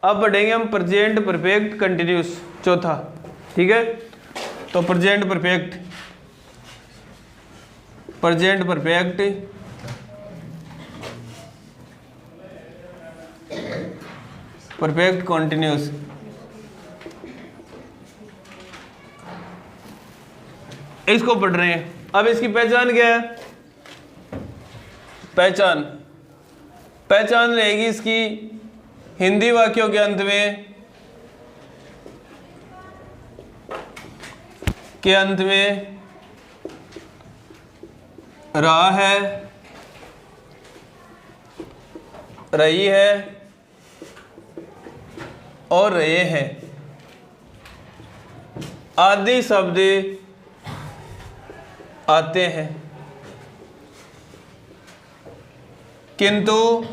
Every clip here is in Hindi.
अब पढ़ेंगे हम प्रेजेंट परफेक्ट कंटिन्यूस चौथा, ठीक है। तो प्रेजेंट परफेक्ट परफेक्ट कंटिन्यूस, इसको पढ़ रहे हैं। अब इसकी पहचान क्या है? पहचान रहेगी इसकी हिंदी वाक्यों के अंत में रहा है, रही है और रहे हैं आदि शब्द आते हैं, किंतु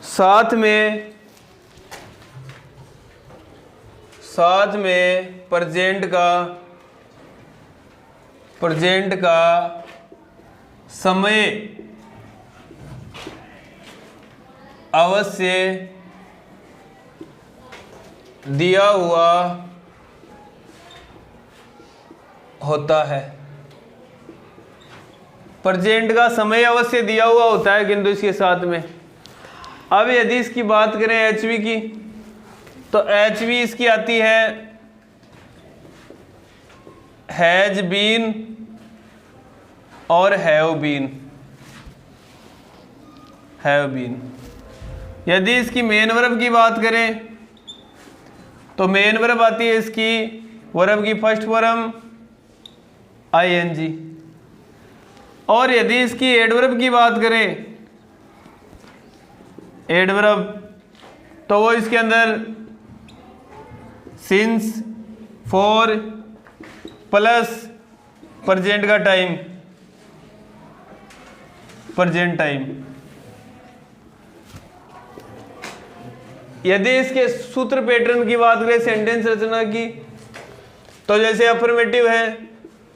साथ में प्रेजेंट का समय अवश्य दिया हुआ होता है। प्रेजेंट का समय अवश्य दिया हुआ होता है, किंतु इसके साथ में। अब यदि इसकी बात करें एचवी की, तो एचवी इसकी आती है हैज बीन और हैव बीन। यदि इसकी मेन वर्ब की बात करें तो मेन वर्ब आती है इसकी वर्ब की फर्स्ट फॉर्म आईएनजी। और यदि इसकी एडवर्ब की बात करें, एडवर्ब, तो वो इसके अंदर सिंस, फॉर प्लस प्रेजेंट का टाइम, प्रेजेंट टाइम। यदि इसके सूत्र पैटर्न की बात करें सेंटेंस रचना की, तो जैसे अफर्मेटिव है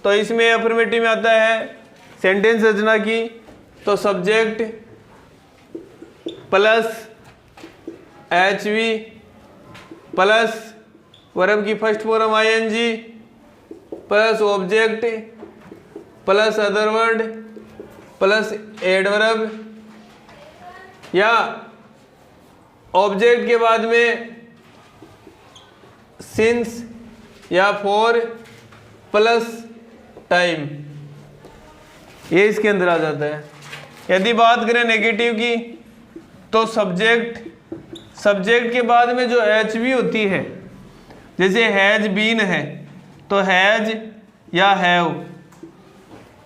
तो इसमें अफर्मेटिव में आता है सेंटेंस रचना की, तो subject plus HV plus verb की first form ING plus object plus other word plus adverb, या ऑब्जेक्ट के बाद में सिंस या फॉर प्लस टाइम, ये इसके अंदर आ जाता है। यदि बात करें नेगेटिव की, तो सब्जेक्ट के बाद में जो एचवी होती है, जैसे हैज बीन है तो हैज या have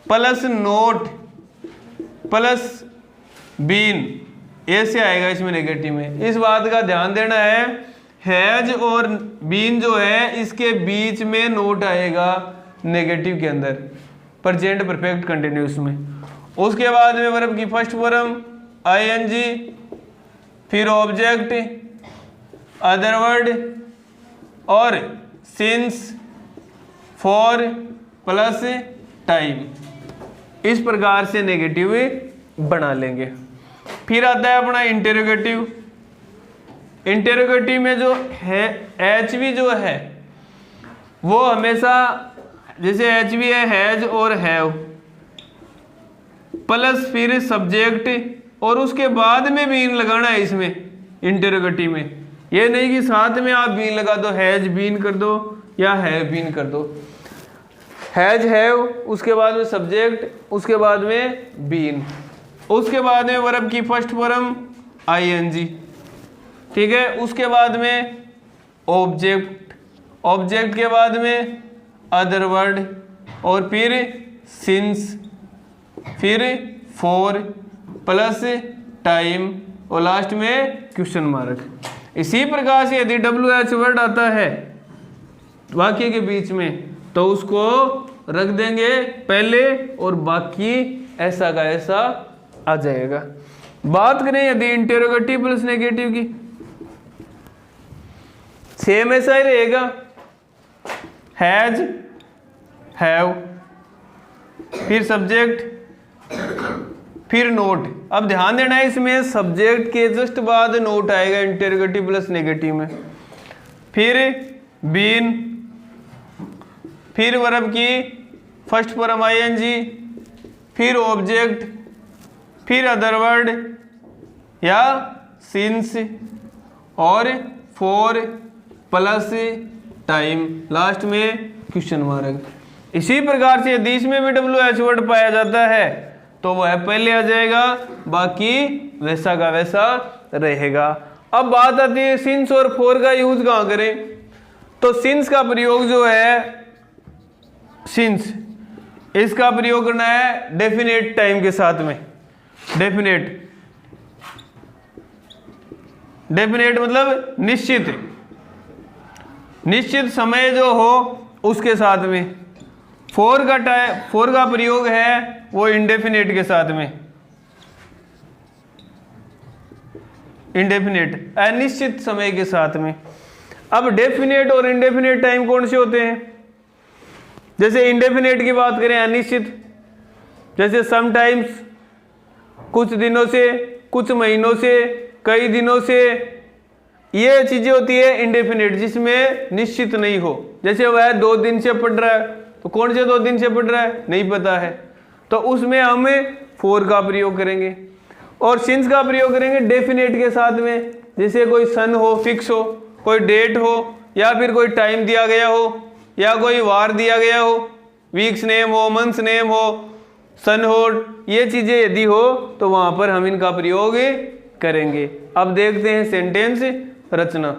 plus not plus been, ऐसे आएगा इसमें नेगेटिव में। इस बात का ध्यान देना है, हैज और बीन जो है इसके बीच में नोट आएगा नेगेटिव के अंदर, प्रेजेंट परफेक्ट कंटिन्यूस में। उसके बाद में वर्ब की फर्स्ट फॉर्म आईएनजी, फिर ऑब्जेक्ट, अदर वर्ड और सिंस, फॉर प्लस टाइम। इस प्रकार से नेगेटिव बना लेंगे। फिर आता है अपना इंटेरोगेटिव। इंटेरोगेटिव में जो है एचवी जो है वो हमेशा, जैसे एचवी है हैज और हैव प्लस फिर सब्जेक्ट और उसके बाद में बीन लगाना है इसमें इंटेरोगेटिव में। ये नहीं कि साथ में आप बीन लगा दो, हैज बीन कर दो या हैव बीन कर दो। हैज हैव, उसके बाद में सब्जेक्ट, उसके बाद में बीन, उसके बाद में वर्ब की फर्स्ट फॉर्म आईएनजी, ठीक है। उसके बाद में ऑब्जेक्ट के बाद में अदर वर्ड और फिर सिंस, फिर फॉर प्लस टाइम और लास्ट में क्वेश्चन मार्क। इसी प्रकार से यदि WH वर्ड आता है वाक्य के बीच में तो उसको रख देंगे पहले और बाकी ऐसा का ऐसा आ जाएगा। बात करें यदि इंटेरोगेटिव प्लस नेगेटिव की, सेम ऐसा ही रहेगा, हैज हैव फिर सब्जेक्ट फिर नोट। अब ध्यान देना है इसमें सब्जेक्ट के जस्ट बाद नोट आएगा इंटरोगेटिव प्लस नेगेटिव में, फिर बीन, फिर वर्ब की फर्स्ट फॉर्म आईएनजी, फिर ऑब्जेक्ट, फिर अदर वर्ड या सिंस, और फॉर प्लस टाइम, लास्ट में क्वेश्चन मार्क। इसी प्रकार से यदि इसमें भी WH वर्ड पाया जाता है तो वह पहले आ जाएगा, बाकी वैसा का वैसा रहेगा। अब बात आती है सिंस और फॉर का यूज कहाँ करें। तो सिंस का प्रयोग जो है, सिंस इसका प्रयोग करना है डेफिनेट टाइम के साथ में। डेफिनेट मतलब निश्चित समय जो हो उसके साथ में। फॉर का प्रयोग है वो इंडेफिनेट के साथ में, इंडेफिनेट अनिश्चित समय के साथ में। अब डेफिनेट और इंडेफिनेट टाइम कौन से होते हैं। जैसे इंडेफिनेट की बात करें अनिश्चित, जैसे समटाइम्स, कुछ दिनों से, कुछ महीनों से, कई दिनों से, ये चीजें होती है इंडेफिनेट जिसमें निश्चित नहीं हो। जैसे वह 2 दिन से पढ़ रहा है, तो कौन से 2 दिन से पढ़ रहा है नहीं पता है, तो उसमें हम फॉर का प्रयोग करेंगे। और सिंस का प्रयोग करेंगे डेफिनेट के साथ में, जैसे कोई सन हो, फिक्स हो, कोई डेट हो, या फिर कोई टाइम दिया गया हो, या कोई वार दिया गया हो, वीक्स नेम हो, मंथ्स नेम हो, सन हो, ये चीजें यदि हो तो वहां पर हम इनका प्रयोग करेंगे। अब देखते हैं सेंटेंस रचना।